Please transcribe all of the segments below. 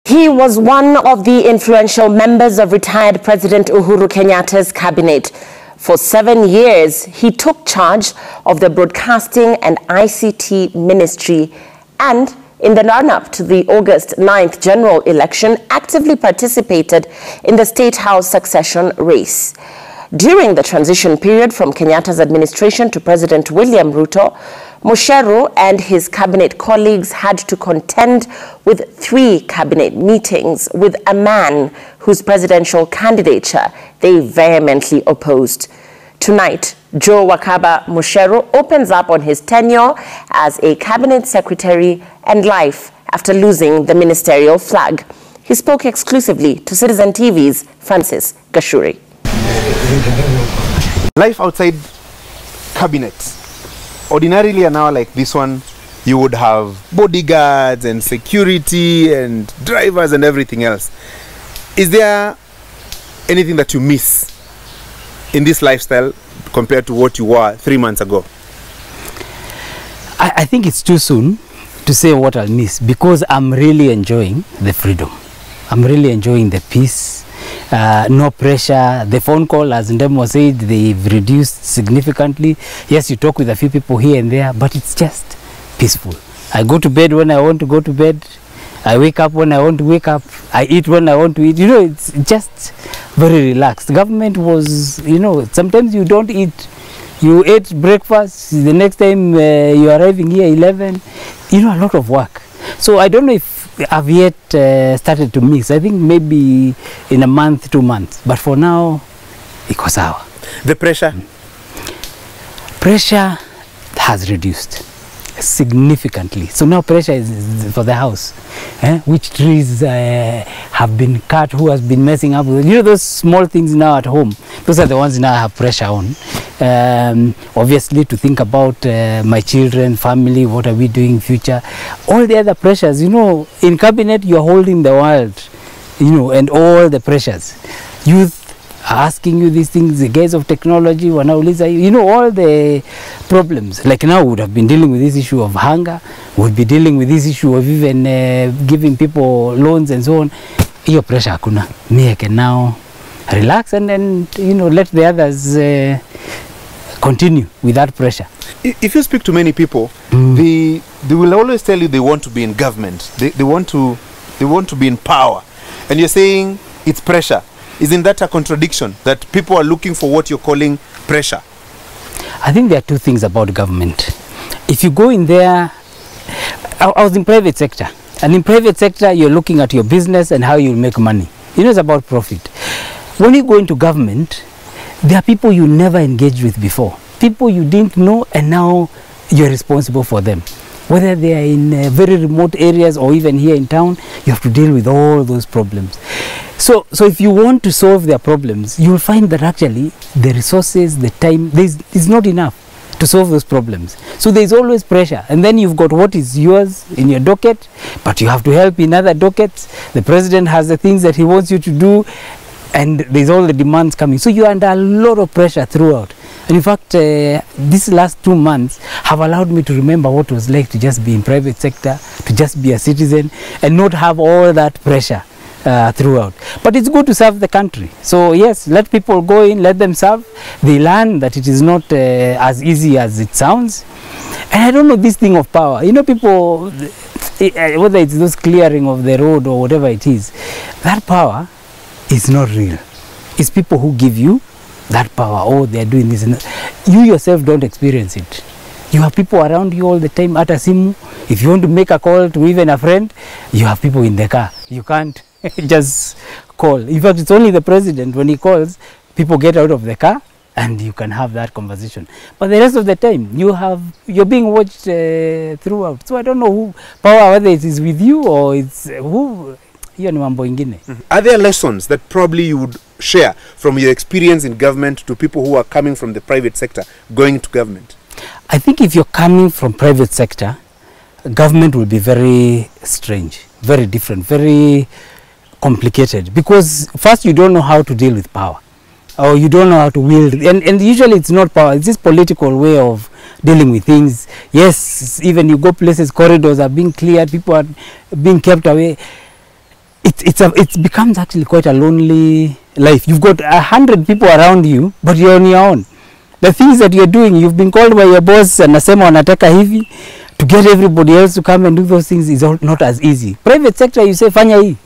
He was one of the influential members of retired President Uhuru Kenyatta's cabinet. For 7 years, he took charge of the Broadcasting and ICT ministry and, in the run-up to the August 9th general election, actively participated in the State House succession race. During the transition period from Kenyatta's administration to President William Ruto, Mucheru and his cabinet colleagues had to contend with 3 cabinet meetings with a man whose presidential candidature they vehemently opposed. Tonight, Joe Wakaba Mucheru opens up on his tenure as a cabinet secretary and life after losing the ministerial flag. He spoke exclusively to Citizen TV's Francis Gashuri. Life outside cabinets. Ordinarily, an hour like this one, you would have bodyguards and security and drivers and everything else. Is there anything that you miss in this lifestyle compared to what you were 3 months ago? I think it's too soon to say what I'll miss, because I'm really enjoying the freedom. I'm really enjoying the peace. No pressure. The phone call, as Ndemo said, they've reduced significantly. Yes, you talk with a few people here and there, but it's just peaceful. I go to bed when I want to go to bed. I wake up when I want to wake up. I eat when I want to eat. You know, it's just very relaxed. The government was, you know, sometimes you don't eat. You ate breakfast, the next time you're arriving here 11. You know, a lot of work. So I don't know if I've yet started to miss. I think maybe in a month, 2 months. But for now, iko sawa. The pressure? Pressure has reduced significantly. So now pressure is for the house. Which trees have been cut, who has been messing up with. You know, those small things now at home. Those are the ones now I have pressure on. Obviously to think about my children, family, what are we doing in future. All the other pressures, you know, in cabinet you're holding the world, you know, and all the pressures. Youth are asking you these things, the guys of technology, you know, all the problems. Like now we would have been dealing with this issue of hunger, would be dealing with this issue of even giving people loans and so on. Your pressure hakuna. Me, I can now relax and then, you know, let the others continue with that pressure. If you speak to many people, they will always tell you they want to be in government. They want to be in power. And you're saying it's pressure. Isn't that a contradiction, that people are looking for what you're calling pressure? I think there are 2 things about government. If you go in there, I was in private sector, and in private sector you're looking at your business and how you'll make money. You know, it's about profit. When you go into government, there are people you never engaged with before, people you didn't know, and now you're responsible for them. Whether they are in very remote areas or even here in town, you have to deal with all those problems. So if you want to solve their problems, you will find that actually the resources, the time, is not enough to solve those problems. So there's always pressure. And then you've got what is yours in your docket, but you have to help in other dockets. The president has the things that he wants you to do, and there's all the demands coming. So you're under a lot of pressure throughout. And in fact, these last 2 months have allowed me to remember what it was like to just be in private sector, to just be a citizen, and not have all that pressure throughout. But it's good to serve the country. So yes, let people go in, let them serve. They learn that it is not as easy as it sounds. And I don't know this thing of power. You know, people, whether it's those clearing of the road or whatever it is, that power is not real. It's people who give you that power. Oh, they're doing this and that. You yourself don't experience it. You have people around you all the time. At a simu, if you want to make a call to even a friend, you have people in the car. You can't just call. In fact, it's only the president, when he calls, people get out of the car and you can have that conversation. But the rest of the time, you're being watched throughout. So I don't know who power, whether it is with you or it's who. Are there lessons that probably you would share from your experience in government to people who are coming from the private sector going to government? I think if you're coming from private sector, government will be very strange, very different, very complicated, because first you don't know how to deal with power, or you don't know how to wield, and usually it's not power, it's this political way of dealing with things. Yes, even you go places, corridors are being cleared, people are being kept away. it becomes actually quite a lonely life. You've got 100 people around you, but you're on your own. The things that you're doing, you've been called by your boss and nasema wanataka hivi, to get everybody else to come and do those things is not as easy. Private sector, you say fanya hii.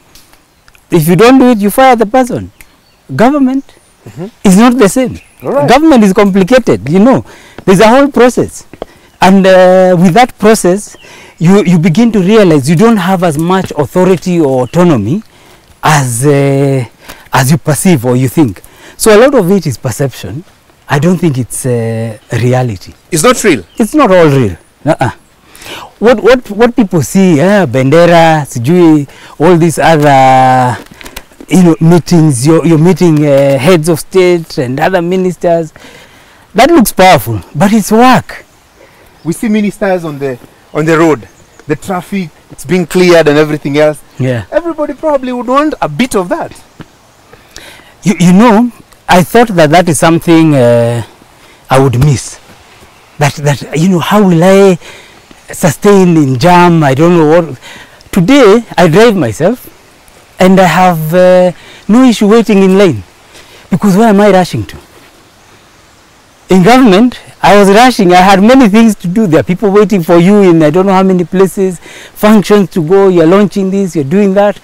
If you don't do it, you fire the person. Government is not the same. Right. Government is complicated, you know. There's a whole process. And with that process, you begin to realize you don't have as much authority or autonomy as you perceive or you think. So a lot of it is perception. I don't think it's reality. It's not real? It's not all real. What people see, Bendera, sijui, all these other meetings, you're meeting heads of state and other ministers, that looks powerful, but it's work. We see ministers on the road, the traffic, it's being cleared and everything else. Yeah. Everybody probably would want a bit of that. You know, I thought that is something I would miss. That you know, how will I sustain in jam? I don't know what. Today I drive myself, and I have no issue waiting in line, because where am I rushing to? In government, I was rushing. I had many things to do. There are people waiting for you in I don't know how many places, functions to go. You're launching this, you're doing that.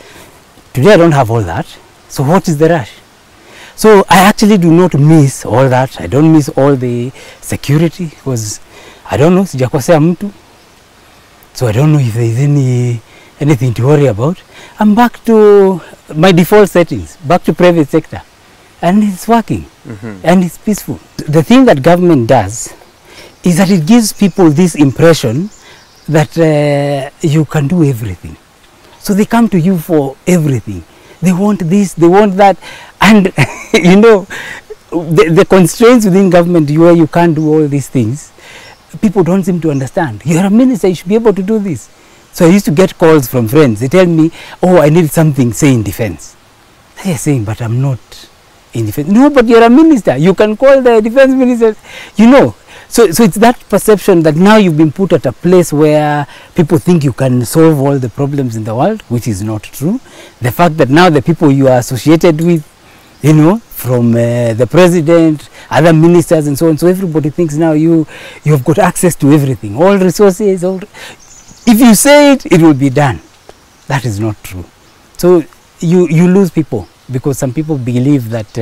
Today I don't have all that. So what is the rush? So I actually do not miss all that. I don't miss all the security, because I don't know, sijakosea mtu. So I don't know if there is anything to worry about. I'm back to my default settings, back to private sector. And it's working, and it's peaceful. The thing that government does is that it gives people this impression that you can do everything. So they come to you for everything. They want this, they want that, and you know, the constraints within government where you can't do all these things, people don't seem to understand. You're a minister, you should be able to do this. So I used to get calls from friends. They tell me, oh, I need something, say, in defense. They're saying, but I'm not in defense. No, but you're a minister. You can call the defense minister. You know. So it's that perception that now you've been put at a place where people think you can solve all the problems in the world, which is not true. The fact that now the people you are associated with, you know, from the president, other ministers and so on, so everybody thinks now you've got access to everything, all resources. If you say it, it will be done. That is not true. So you lose people, because some people believe that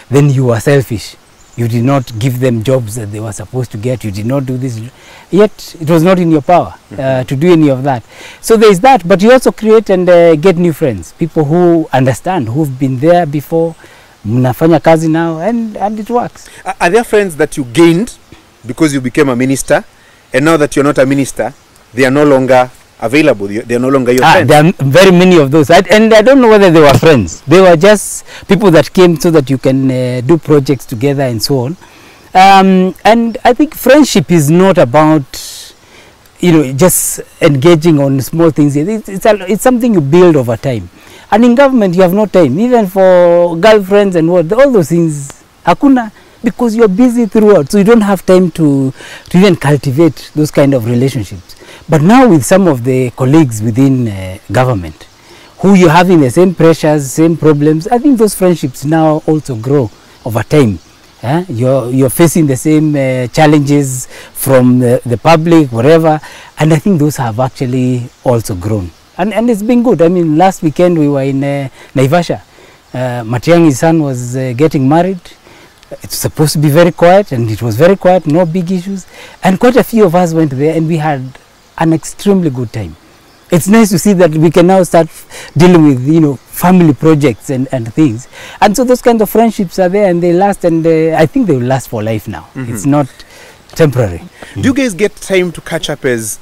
then you are selfish. You did not give them jobs that they were supposed to get. You did not do this. Yet it was not in your power to do any of that. So there is that. But you also create and get new friends, people who understand, who've been there before. Mnafanya kazi now, and it works. Are there friends that you gained because you became a minister, and now that you're not a minister, they are no longer available? They are no longer your friends? There are very many of those. And I don't know whether they were friends. They were just people that came so that you can do projects together and so on. And I think friendship is not about, you know, just engaging on small things. It's something you build over time. And in government, you have no time, even for girlfriends and what, all those things, hakuna, because you're busy throughout. So you don't have time to even cultivate those kind of relationships. But now with some of the colleagues within government, who you're having the same pressures, same problems, I think those friendships now also grow over time. You're facing the same challenges from the public, whatever, and I think those have actually also grown. And it's been good. I mean, last weekend we were in Naivasha. Matiang's son was getting married. It's supposed to be very quiet, and it was very quiet, no big issues. And quite a few of us went there, and we had an extremely good time. It's nice to see that we can now start dealing with, you know, family projects and things. And so those kinds of friendships are there, and they last, and I think they will last for life now. It's not temporary. Do you guys get time to catch up as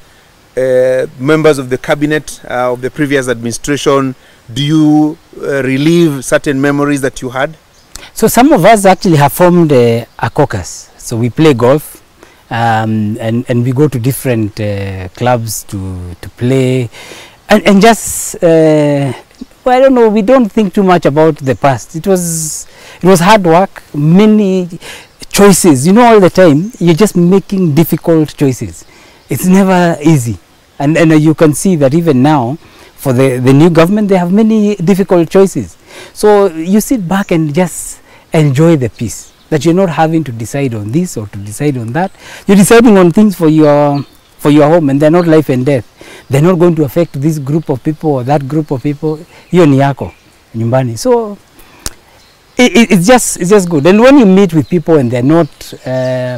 members of the cabinet of the previous administration? Do you relive certain memories that you had? So some of us actually have formed a caucus. So we play golf, and we go to different clubs to play, and just well, I don't know, we don't think too much about the past. It was hard work, many choices, you know, all the time you're just making difficult choices. It's never easy. And you can see that even now, For the new government, they have many difficult choices. So you sit back and just enjoy the peace, that you're not having to decide on this or to decide on that. You're deciding on things for your home, and they're not life and death. They're not going to affect this group of people or that group of people. Hiyo ni yako nyumbani. So it's just good. And when you meet with people and they're not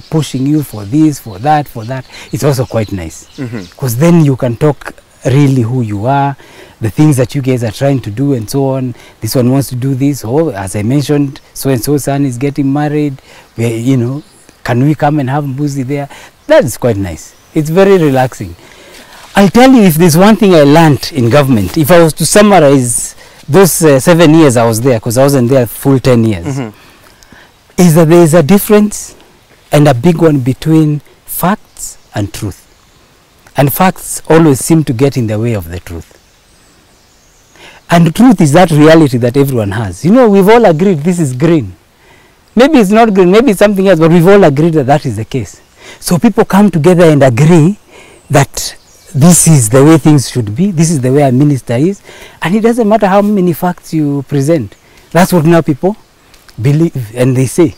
pushing you for this, for that, it's also quite nice. Because then you can talk really who you are, the things that you guys are trying to do and so on. This one wants to do this, or as I mentioned, so and so son is getting married, you know, can we come and have mbuzi there? That is quite nice. It's very relaxing. I'll tell you, if there's one thing I learned in government, if I was to summarize those 7 years I was there, because I wasn't there full 10 years, is that there is a difference, and a big one, between facts and truth. And facts always seem to get in the way of the truth. And the truth is that reality that everyone has. You know, we've all agreed this is green. Maybe it's not green, maybe it's something else, but we've all agreed that that is the case. So people come together and agree that this is the way things should be, this is the way a minister is, and it doesn't matter how many facts you present. That's what now people believe, and they say.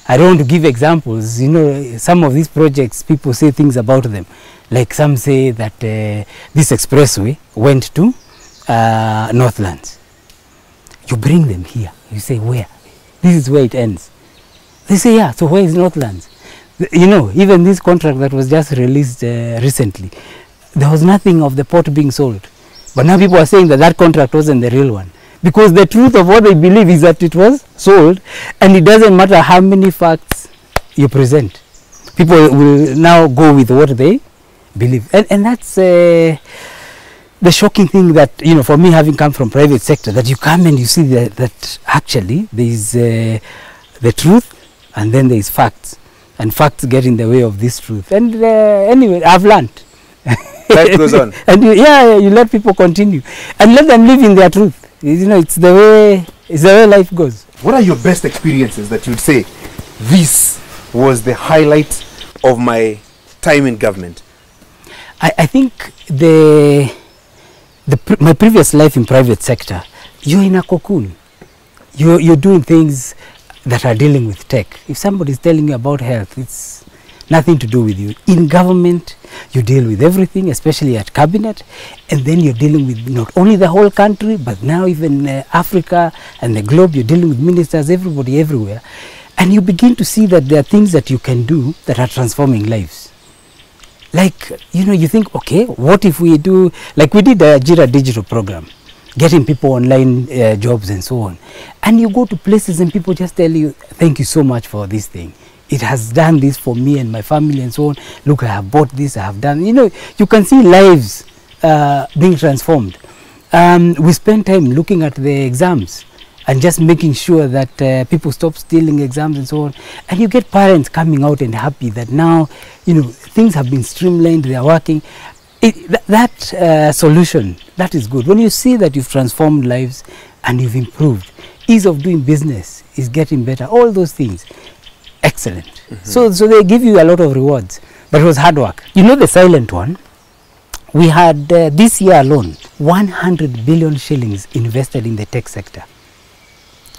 I don't want to give examples. You know, some of these projects, people say things about them. Like some say that this expressway went to Northlands. You bring them here. You say, where? This is where it ends. They say, yeah, so where is Northlands? You know, even this contract that was just released recently, there was nothing of the port being sold. But now people are saying that that contract wasn't the real one. Because the truth of what they believe is that it was sold, and it doesn't matter how many facts you present. People will now go with what they believe. And that's the shocking thing that, you know, for me, having come from private sector, that you come and you see that actually there is the truth, and then there is facts. And facts get in the way of this truth. And anyway, I've learned. Life goes on. And you let people continue and let them live in their truth. You know, it's the way life goes. What are your best experiences that you'd say, this was the highlight of my time in government? I think my previous life in private sector, you're in a cocoon. You're doing things that are dealing with tech. If somebody is telling you about health, it's nothing to do with you. In government, you deal with everything, especially at cabinet, and then you're dealing with not only the whole country, but now even Africa and the globe. You're dealing with ministers, everybody, everywhere. And you begin to see that there are things that you can do that are transforming lives. Like, you know, you think, okay, what if we do, like we did a Jira digital program, getting people online jobs and so on. And you go to places and people just tell you, thank you so much for this thing. It has done this for me and my family and so on. Look, I have bought this, I have done, you know, you can see lives being transformed. We spend time looking at the exams and just making sure that people stop stealing exams and so on. And you get parents coming out and happy that now, you know, things have been streamlined, they are working. That solution, that is good. When you see that you've transformed lives and you've improved, ease of doing business is getting better, all those things, excellent. So they give you a lot of rewards, but it was hard work. You know, the silent one, we had this year alone 100 billion shillings invested in the tech sector.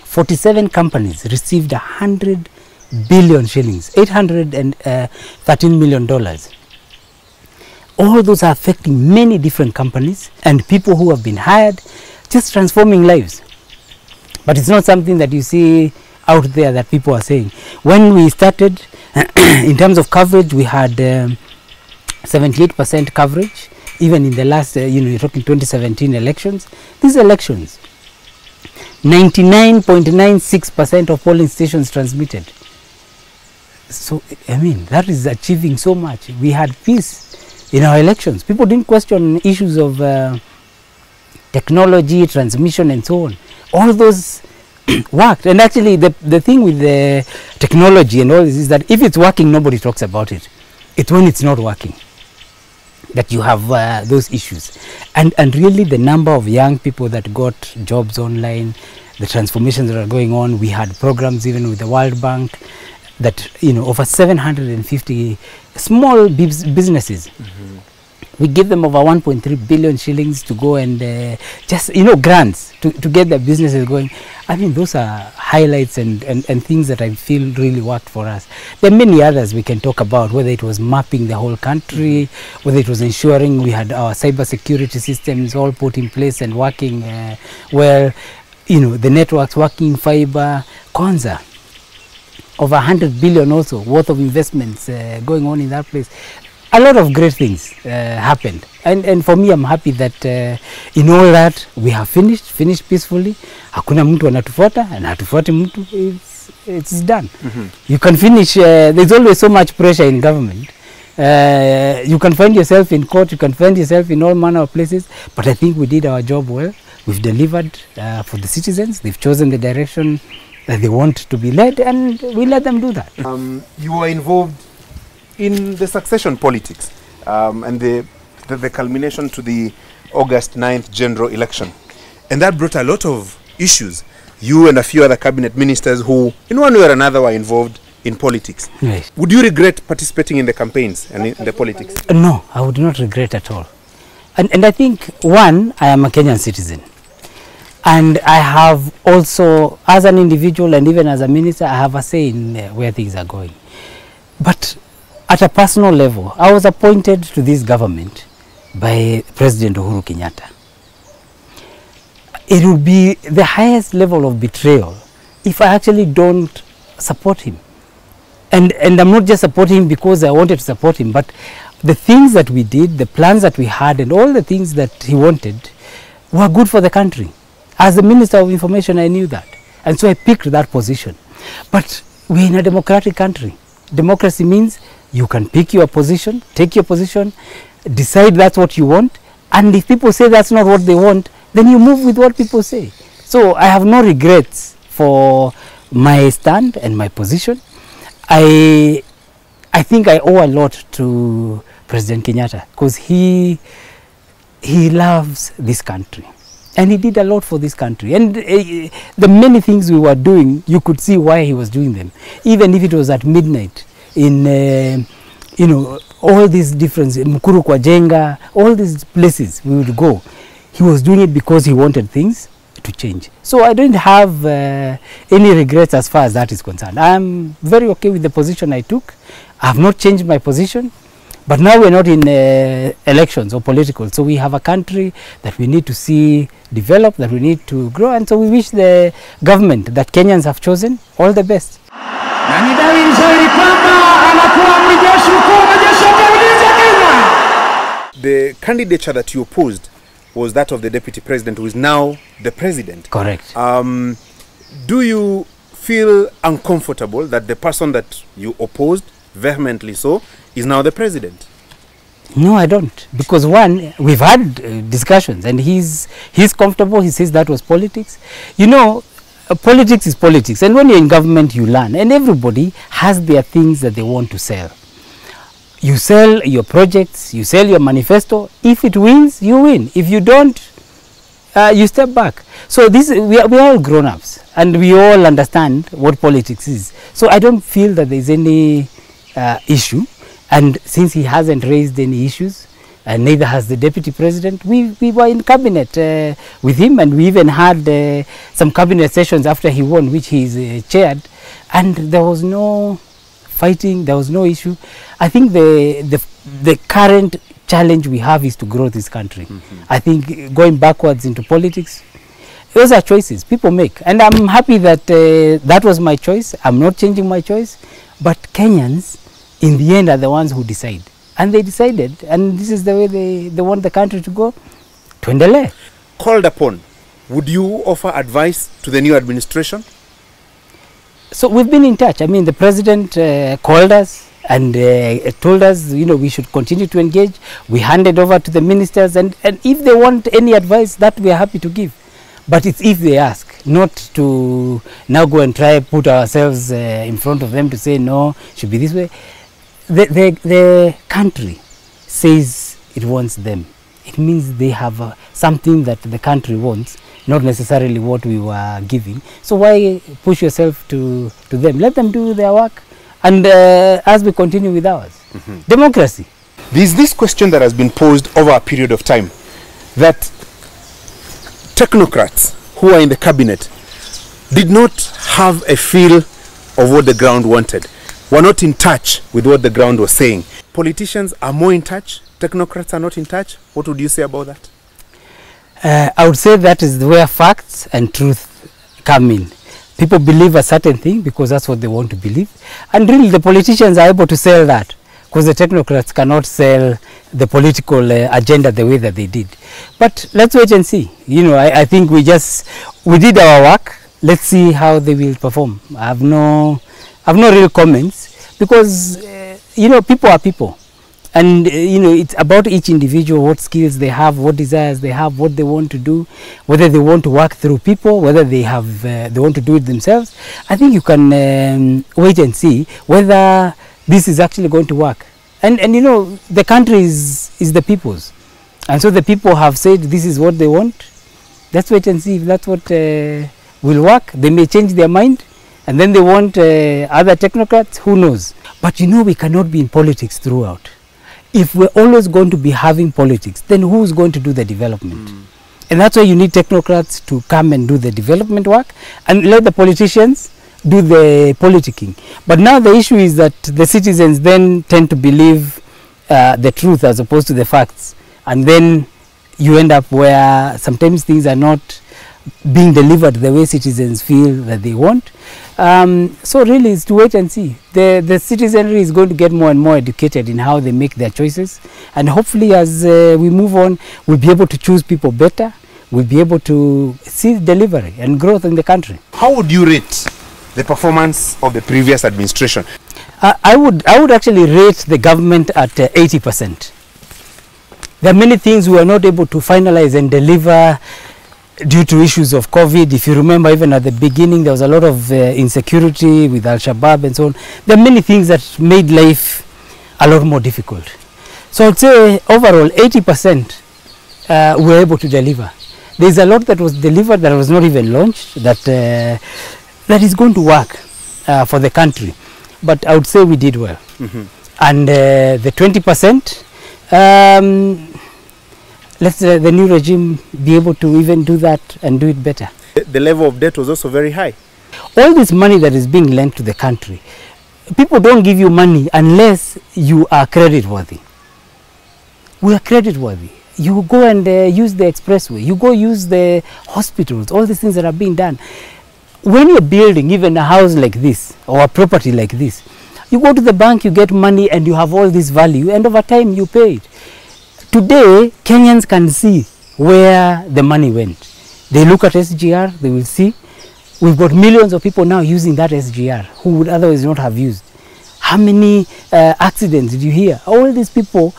47 companies received 100 billion shillings, $813 million. All those are affecting many different companies and people who have been hired, just transforming lives. But it's not something that you see out there that people are saying. When we started, in terms of coverage, we had 78% coverage, even in the last, you know, you're talking 2017 elections. These elections, 99.96% of polling stations transmitted. So, I mean, that is achieving so much. We had peace in our elections. People didn't question issues of technology, transmission, and so on. All those worked. And actually, the thing with the technology and all this is that if it's working, nobody talks about it. It's when it's not working that you have those issues. And really, the number of young people that got jobs online, the transformations that are going on, we had programs even with the World Bank that, you know, over 750 small businesses We give them over 1.3 billion shillings to go and just, grants to get their businesses going. I mean, those are highlights and things that I feel really worked for us. There are many others we can talk about, whether it was mapping the whole country, whether it was ensuring we had our cyber security systems all put in place and working well, the networks working, fiber, Kwanza. Over 100 billion also worth of investments going on in that place. A lot of great things happened, and for me, I'm happy that in all that we have finished peacefully. Hakuna mtu anatufuata and hatufuati mtu. It's done. You can finish. There's always so much pressure in government. You can find yourself in court. You can find yourself in all manner of places. But I think we did our job well. We've delivered for the citizens. They've chosen the direction that they want to be led, and we let them do that. You were involved in the succession politics and the culmination to the August 9th general election. And that brought a lot of issues. You and a few other cabinet ministers who, in one way or another, were involved in politics. Yes. Would you regret participating in the campaigns and in the politics? No, I would not regret at all. And I think, one, I am a Kenyan citizen. And I have also, as an individual and even as a minister, I have a say in where things are going. But at a personal level, I was appointed to this government by President Uhuru Kenyatta. It would be the highest level of betrayal if I actually don't support him. And I'm not just supporting him because I wanted to support him, but the things that we did, the plans that we had, and all the things that he wanted were good for the country. As the Minister of Information, I knew that. And so I picked that position. But we're in a democratic country. Democracy means you can pick your position, take your position, decide that's what you want, and if people say that's not what they want, then you move with what people say. So I have no regrets for my stand and my position. I think I owe a lot to President Kenyatta because he loves this country. And he did a lot for this country. And the many things we were doing, you could see why he was doing them. Even if it was at midnight in, all these different, Mucheru kwa Jenga, all these places we would go. He was doing it because he wanted things to change. So I don't have any regrets as far as that is concerned. I'm very okay with the position I took. I have not changed my position. But now we're not in elections or political, so we have a country that we need to see develop, that we need to grow, and so we wish the government that Kenyans have chosen all the best. The candidature that you opposed was that of the deputy president, who is now the president. Correct. Do you feel uncomfortable that the person that you opposed, vehemently so, is now the president? No, I don't. Because one, we've had discussions and he's comfortable. He says that was politics. Politics is politics. And when you're in government, you learn. And everybody has their things that they want to sell. You sell your projects, you sell your manifesto. If it wins, you win. If you don't, you step back. So we are all grown-ups and we all understand what politics is. So I don't feel that there's any issue. And since he hasn't raised any issues, and neither has the deputy president, we were in cabinet with him, and we even had some cabinet sessions after he won, which he's chaired, and there was no fighting, there was no issue. I think the current challenge we have is to grow this country. I think going backwards into politics, those are choices people make, and I'm happy that that was my choice. I'm not changing my choice, but Kenyans in the end are the ones who decide, and they decided, and this is the way they want the country to go. Tuendelee. Called upon, would you offer advice to the new administration? So we've been in touch. I mean, the president called us and told us, we should continue to engage. We handed over to the ministers, and if they want any advice, that we are happy to give. But it's if they ask, not to now go and try put ourselves in front of them to say, no, it should be this way. The country says it wants them. It means they have something that the country wants, not necessarily what we were giving. So why push yourself to them? Let them do their work, and as we continue with ours. Democracy. There's this question that has been posed over a period of time, that technocrats who are in the cabinet did not have a feel of what the ground wanted, were not in touch with what the ground was saying. Politicians are more in touch, technocrats are not in touch. What would you say about that? I would say that is where facts and truth come in. People believe a certain thing because that's what they want to believe. And really the politicians are able to sell that, because the technocrats cannot sell the political agenda the way that they did. But let's wait and see. You know, I think we did our work. Let's see how they will perform. I have no real comments, because you know, people are people. And you know, it's about each individual, what skills they have, what desires they have, what they want to do, whether they want to work through people, whether they have they want to do it themselves. I think you can wait and see whether this is actually going to work. And you know, the country is the people's, and so the people have said this is what they want. Let's wait and see if that's what will work. They may change their mind, and then they want other technocrats. Who knows? But you know, we cannot be in politics throughout. If we're always going to be having politics, then who's going to do the development? And that's why you need technocrats to come and do the development work, and let the politicians do the politicking. But now the issue is that the citizens then tend to believe the truth as opposed to the facts, and then you end up where sometimes things are not being delivered the way citizens feel that they want. So really it's to wait and see. The citizenry is going to get more and more educated in how they make their choices, and hopefully as we move on, we'll be able to choose people better. We'll be able to see delivery and growth in the country. How would you rate the performance of the previous administration? I would actually rate the government at 80%. There are many things we are not able to finalize and deliver due to issues of COVID. If you remember, even at the beginning, there was a lot of insecurity with Al-Shabaab and so on. There are many things that made life a lot more difficult. So I would say overall 80% were able to deliver. There is a lot that was delivered that was not even launched, that is going to work for the country. But I would say we did well. And the 20%, let the new regime be able to even do that and do it better. The level of debt was also very high. All this money that is being lent to the country, people don't give you money unless you are credit worthy. We are credit worthy. You go and use the expressway, you go use the hospitals, all these things that are being done. When you're building even a house like this or a property like this, you go to the bank, you get money, and you have all this value, and over time you pay it. Today, Kenyans can see where the money went. They look at SGR, they will see. We've got millions of people now using that SGR who would otherwise not have used. How many accidents did you hear? All these people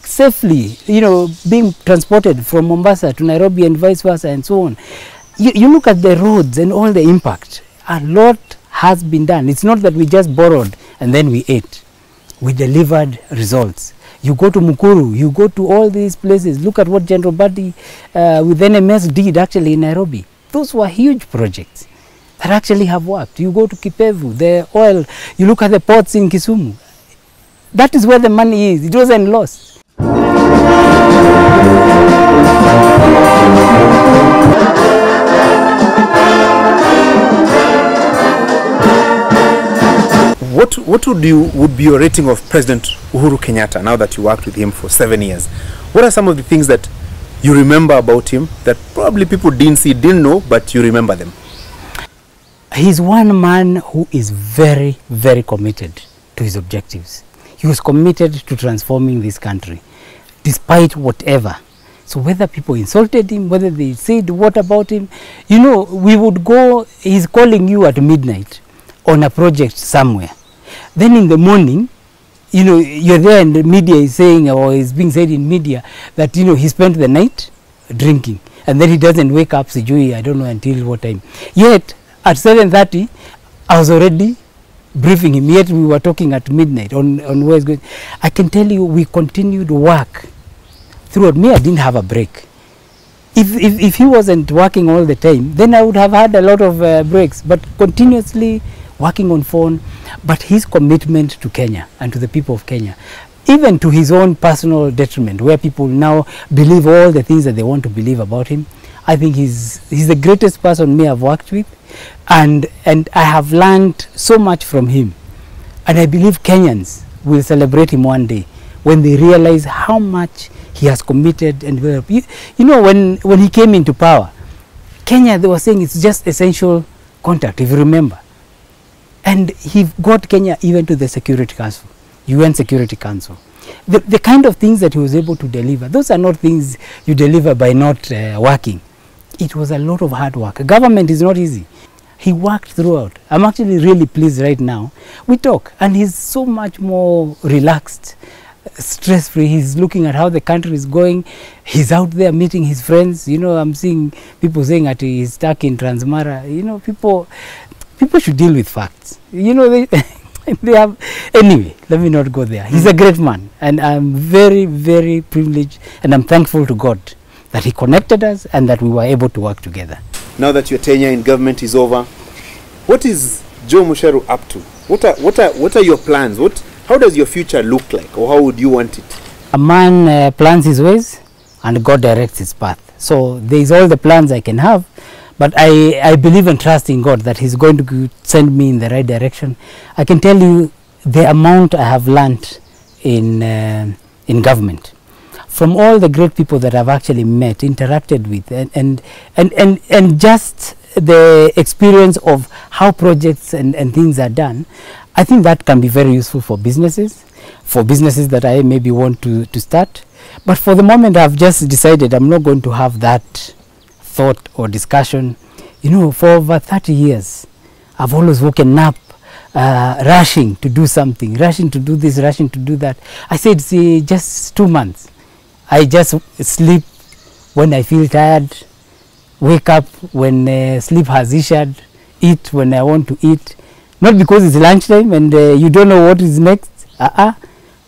safely, you know, being transported from Mombasa to Nairobi and vice versa and so on. You look at the roads and all the impact. A lot has been done. It's not that we just borrowed and then we ate. We delivered results. You go to Mucheru, you go to all these places, look at what General Badi with NMS did actually in Nairobi. Those were huge projects that actually have worked. You go to Kipevu, the oil, you look at the ports in Kisumu. That is where the money is. It wasn't lost. What would be your rating of President Uhuru Kenyatta now that you worked with him for 7 years? What are some of the things that you remember about him that probably people didn't know, but you remember them? He's one man who is very, very committed to his objectives. He was committed to transforming this country, despite whatever. So whether people insulted him, whether they said what about him, you know, we would go, he's calling you at midnight on a project somewhere. Then in the morning, you know, you're there and the media is saying, or is being said in media, that, you know, he spent the night drinking. And then he doesn't wake up, I don't know until what time. Yet, at 7:30, I was already briefing him. Yet we were talking at midnight on where it's going. I can tell you, we continued work throughout. Me, I didn't have a break. If he wasn't working all the time, then I would have had a lot of breaks. But continuously working on phone. But his commitment to Kenya and to the people of Kenya, even to his own personal detriment, where people now believe all the things that they want to believe about him. I think he's the greatest person me I've worked with, and I have learned so much from him. And I believe Kenyans will celebrate him one day when they realize how much he has committed. And you know, when he came into power, Kenya, they were saying it's just essential contact, if you remember. And he got Kenya even to the Security Council, UN Security Council. The kind of things that he was able to deliver, those are not things you deliver by not working. It was a lot of hard work. Government is not easy. He worked throughout. I'm actually really pleased right now. We talk, and he's so much more relaxed, stress-free. He's looking at how the country is going. He's out there meeting his friends. You know, I'm seeing people saying that he's stuck in Transmara. You know, people should deal with facts. You know, they have... Anyway, let me not go there. He's a great man, and I'm very, very privileged, and I'm thankful to God that he connected us and that we were able to work together. Now that your tenure in government is over, what is Joe Mucheru up to? What are your plans? How does your future look like, or how would you want it? A man plans his ways, and God directs his path. So there is all the plans I can have, but I believe and trust in God that he's going to send me in the right direction. I can tell you the amount I have learned in government, from all the great people that I've actually met, interacted with, and just the experience of how projects and things are done. I think that can be very useful for businesses that I maybe want to start. But for the moment, I've just decided I'm not going to have that thought or discussion. You know, for over 30 years, I've always woken up rushing to do something, rushing to do this, rushing to do that. I said, see, just 2 months. I just sleep when I feel tired, wake up when sleep has issued, eat when I want to eat. Not because it's lunchtime and you don't know what is next.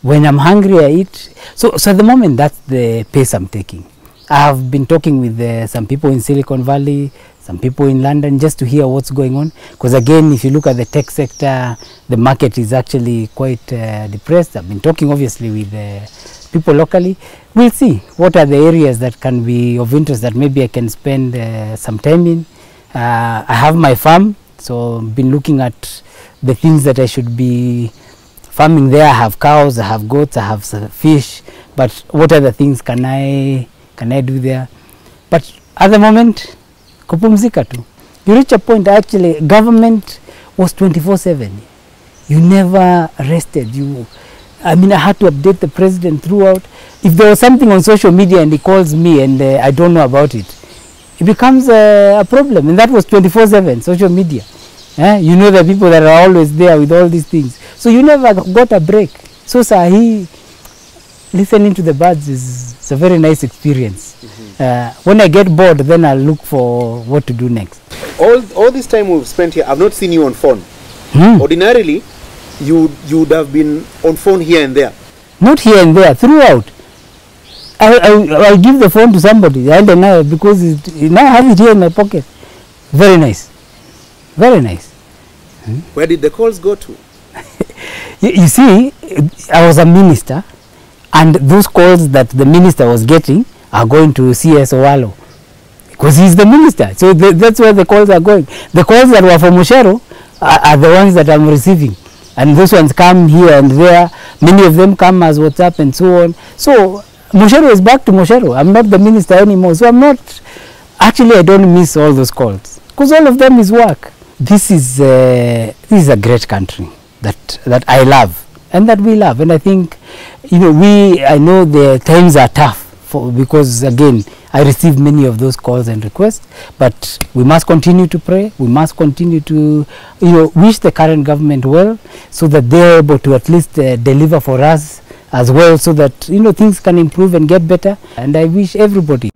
When I'm hungry, I eat. So at the moment, that's the pace I'm taking. I have been talking with some people in Silicon Valley, some people in London, just to hear what's going on. Because again, if you look at the tech sector, the market is actually quite depressed. I've been talking obviously with people locally. We'll see what are the areas that can be of interest that maybe I can spend some time in. I have my farm, so I've been looking at the things that I should be farming there. I have cows, I have goats, I have fish, but what other things can I do there? But at the moment, kupumzika tu. You reach a point, actually, government was 24/7. You never rested. I mean, I had to update the president throughout. If there was something on social media and he calls me and I don't know about it, it becomes a problem. And that was 24/7, social media. You know the people that are always there with all these things. So you never got a break. So listening to the birds is a very nice experience. When I get bored, then I'll look for what to do next. All this time we've spent here, I've not seen you on phone. Ordinarily, you would have been on phone here and there. Not here and there, throughout. I'll give the phone to somebody, I don't know, because now I have it here in my pocket. Very nice. Very nice. Where did the calls go to? You see, I was a minister, and those calls that the minister was getting are going to CS Owalo, because he's the minister. So that's where the calls are going. The calls that were from Mucheru are the ones that I'm receiving. And those ones come here and there. Many of them come as WhatsApp and so on. So Mucheru is back to Mucheru. I'm not the minister anymore. So I'm not... Actually, I don't miss all those calls, because all of them is work. This is a great country that I love and that we love. And I think, you know, I know the times are tough because, again, I receive many of those calls and requests, but we must continue to pray. We must continue to, you know, wish the current government well, so that they're able to at least deliver for us as well, so that, you know, things can improve and get better. And I wish everybody